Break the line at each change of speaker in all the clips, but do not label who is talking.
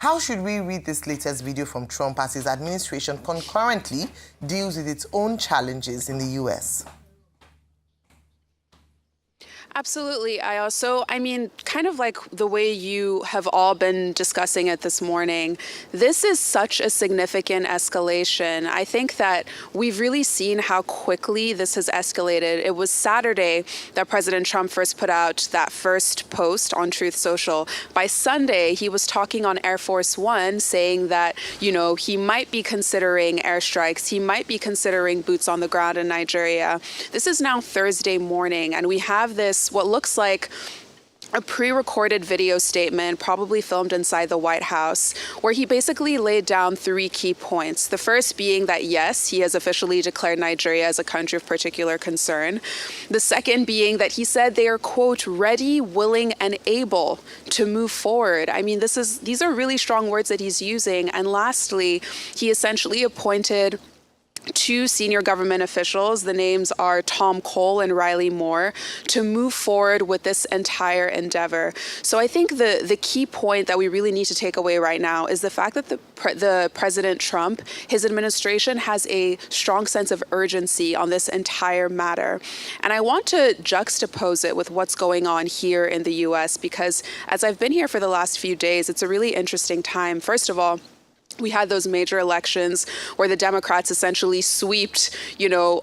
How should we read this latest video from Trump as his administration concurrently deals with its own challenges in the U.S.?
Absolutely. I mean, kind of like the way you have all been discussing it this morning, this is such a significant escalation. I think that we've really seen how quickly this has escalated. It was Saturday that President Trump first put out that first post on Truth Social. By Sunday, he was talking on Air Force One, saying that, he might be considering airstrikes. He might be considering boots on the ground in Nigeria. This is now Thursday morning, and we have this what looks like a pre-recorded video statement, probably filmed inside the White House, where he basically laid down 3 key points. The first being that, yes, he has officially declared Nigeria as a country of particular concern. The second being that he said they are, quote, ready, willing, and able to move forward. I mean, these are really strong words that he's using. And lastly, he essentially appointed 2 senior government officials, the names are Tom Cole and Riley Moore, to move forward with this entire endeavor. So I think the key point that we really need to take away right now is the fact that the President Trump, his administration has a strong sense of urgency on this entire matter. And I want to juxtapose it with what's going on here in the U.S. because as I've been here for the last few days, it's a really interesting time. First of all, we had those major elections where the Democrats essentially sweeped,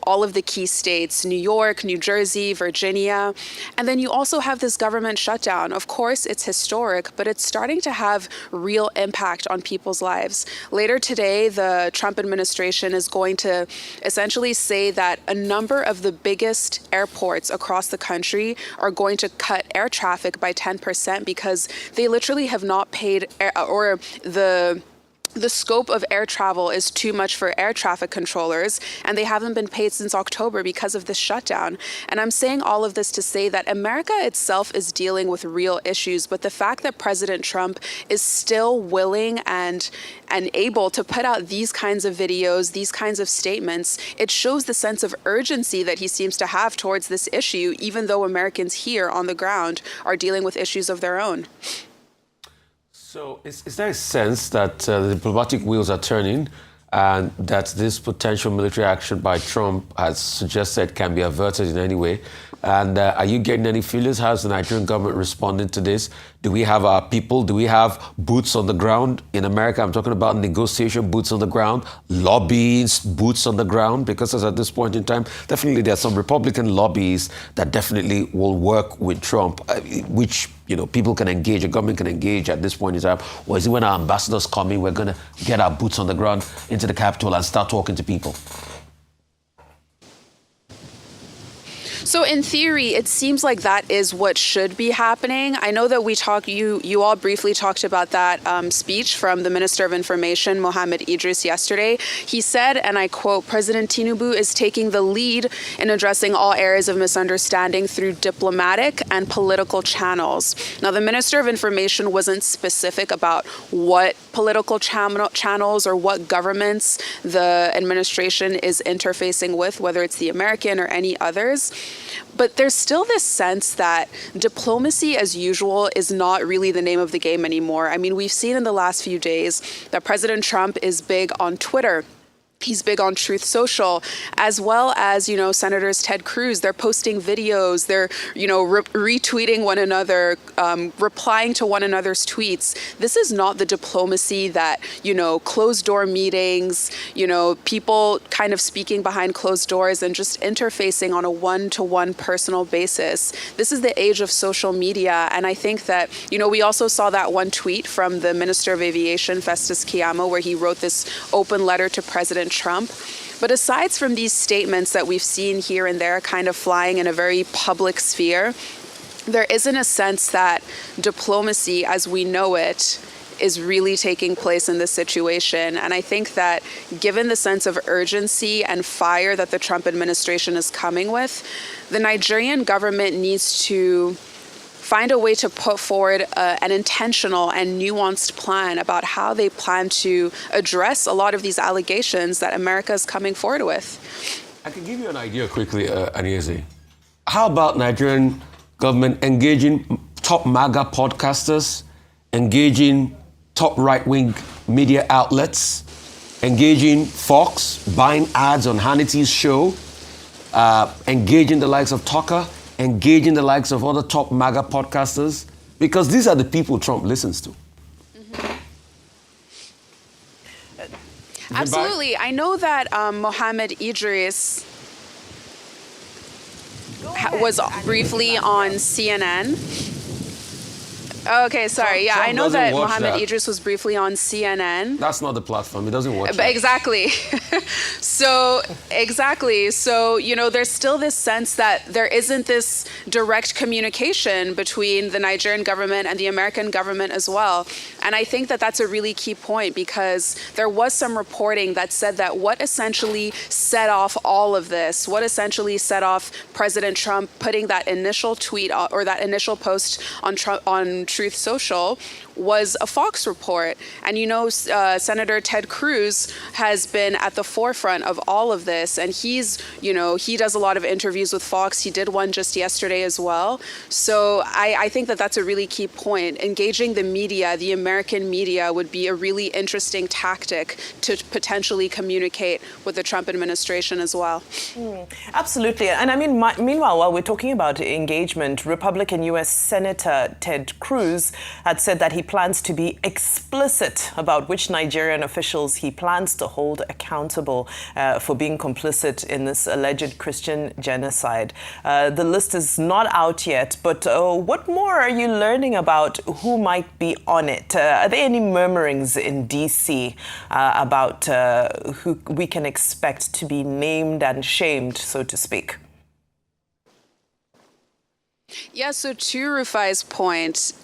all of the key states, New York, New Jersey, Virginia. And then you also have this government shutdown. Of course, it's historic, but it's starting to have real impact on people's lives. Later today, the Trump administration is going to essentially say that a number of the biggest airports across the country are going to cut air traffic by 10% because they literally have not paid the scope of air travel is too much for air traffic controllers, and they haven't been paid since October because of this shutdown. And I'm saying all of this to say that America itself is dealing with real issues, but the fact that President Trump is still willing and able to put out these kinds of videos, these kinds of statements, it shows the sense of urgency that he seems to have towards this issue, even though Americans here on the ground are dealing with issues of their own.
So is there a sense that the diplomatic wheels are turning and that this potential military action by Trump has suggested can be averted in any way? And are you getting any feelings? How's the Nigerian government responding to this? Do we have our people? Do we have boots on the ground in America? I'm talking about negotiation boots on the ground, lobbying boots on the ground, because as at this point in time, definitely there are some Republican lobbies that definitely will work with Trump, which people can engage, a government can engage at this point in time. Or is it when our ambassadors come in, we're going to get our boots on the ground into the Capitol and start talking to people?
So in theory, it seems like that is what should be happening. I know that you all briefly talked about that speech from the Minister of Information, Mohammed Idris, yesterday. He said, and I quote, President Tinubu is taking the lead in addressing all areas of misunderstanding through diplomatic and political channels. Now, the Minister of Information wasn't specific about what political channels or what governments the administration is interfacing with, whether it's the American or any others. But there's still this sense that diplomacy as usual is not really the name of the game anymore. I mean, we've seen in the last few days that President Trump is big on Twitter. He's big on Truth Social, as well as, Senators Ted Cruz. They're posting videos. They're, retweeting one another, replying to one another's tweets. This is not the diplomacy that, closed door meetings, people kind of speaking behind closed doors and just interfacing on a one-to-one personal basis. This is the age of social media. And I think that, we also saw that one tweet from the Minister of Aviation, Festus Keyamo, where he wrote this open letter to President Trump. But aside from these statements that we've seen here and there kind of flying in a very public sphere, there isn't a sense that diplomacy as we know it is really taking place in this situation. And I think that given the sense of urgency and fire that the Trump administration is coming with, the Nigerian government needs to find a way to put forward an intentional and nuanced plan about how they plan to address a lot of these allegations that America is coming forward with.
I can give you an idea quickly, Anieze. How about Nigerian government engaging top MAGA podcasters, engaging top right-wing media outlets, engaging Fox, buying ads on Hannity's show, engaging the likes of Tucker, engaging the likes of other top MAGA podcasters, because these are the people Trump listens to.
Absolutely. I know that Mohammed Idris was briefly on CNN. Okay, sorry. Yeah,
Trump
I know that
doesn't watch
Mohammed
that.
Idris was briefly on CNN.
That's not the platform. He doesn't watch
But
that.
exactly. Exactly. So, you know, there's still this sense that there isn't this direct communication between the Nigerian government and the American government as well. And I think that that's a really key point, because there was some reporting that said that what essentially set off all of this, what essentially set off President Trump putting that initial tweet or that initial post on Truth Social was a Fox report. And you know, Senator Ted Cruz has been at the forefront of all of this, and he's, you know, he does a lot of interviews with Fox. He did one just yesterday as well. So I think that that's a really key point. Engaging the media, the American media, would be a really interesting tactic to potentially communicate with the Trump administration as well.
Absolutely. And I mean, meanwhile, while we're talking about engagement, Republican U.S. Senator Ted Cruz had said that he plans to be explicit about which Nigerian officials he plans to hold accountable for being complicit in this alleged Christian genocide. The list is not out yet, but what more are you learning about who might be on it? Are there any murmurings in D.C. About who we can expect to be named and shamed, so to speak?
Yeah, so to Rufai's point,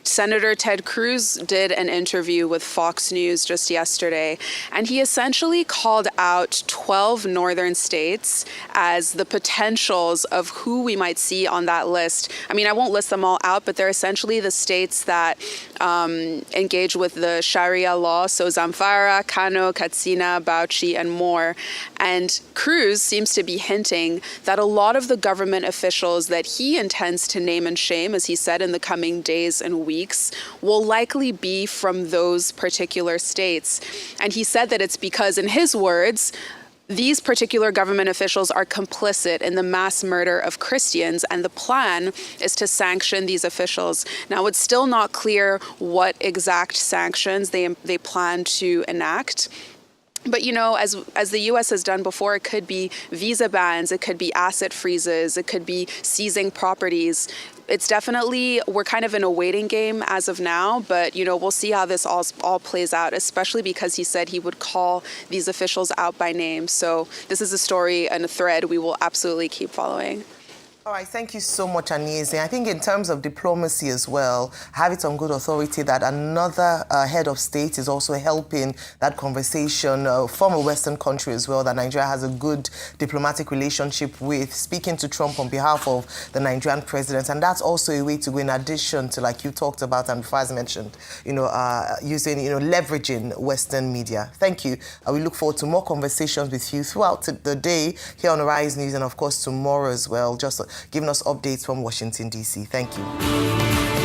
Senator Ted Cruz did an interview with Fox News just yesterday, and he essentially called out 12 northern states as the potentials of who we might see on that list. I mean, I won't list them all out, but they're essentially the states that engage with the Sharia law, so Zamfara, Kano, Katsina, Bauchi, and more. And Cruz seems to be hinting that a lot of the government officials that he intends to name and shame, as he said, in the coming days and weeks, will likely be from those particular states. And he said that it's because, in his words, these particular government officials are complicit in the mass murder of Christians, and the plan is to sanction these officials. Now, it's still not clear what exact sanctions they plan to enact. But, you know, as the U.S. has done before, it could be visa bans, it could be asset freezes, it could be seizing properties. It's definitely, we're kind of in a waiting game as of now, but, you know, we'll see how this all plays out, especially because he said he would call these officials out by name. So this is a story and a thread we will absolutely keep following.
All right, thank you so much, Anieze. I think in terms of diplomacy as well, I have it on good authority that another head of state is also helping that conversation from a Western country as well, that Nigeria has a good diplomatic relationship with, speaking to Trump on behalf of the Nigerian president. And that's also a way to go in addition to, like you talked about and Faz mentioned, you know, using, you know, leveraging Western media. Thank you. We look forward to more conversations with you throughout the day here on Rise News, and of course tomorrow as well, just giving us updates from Washington, D.C. Thank you.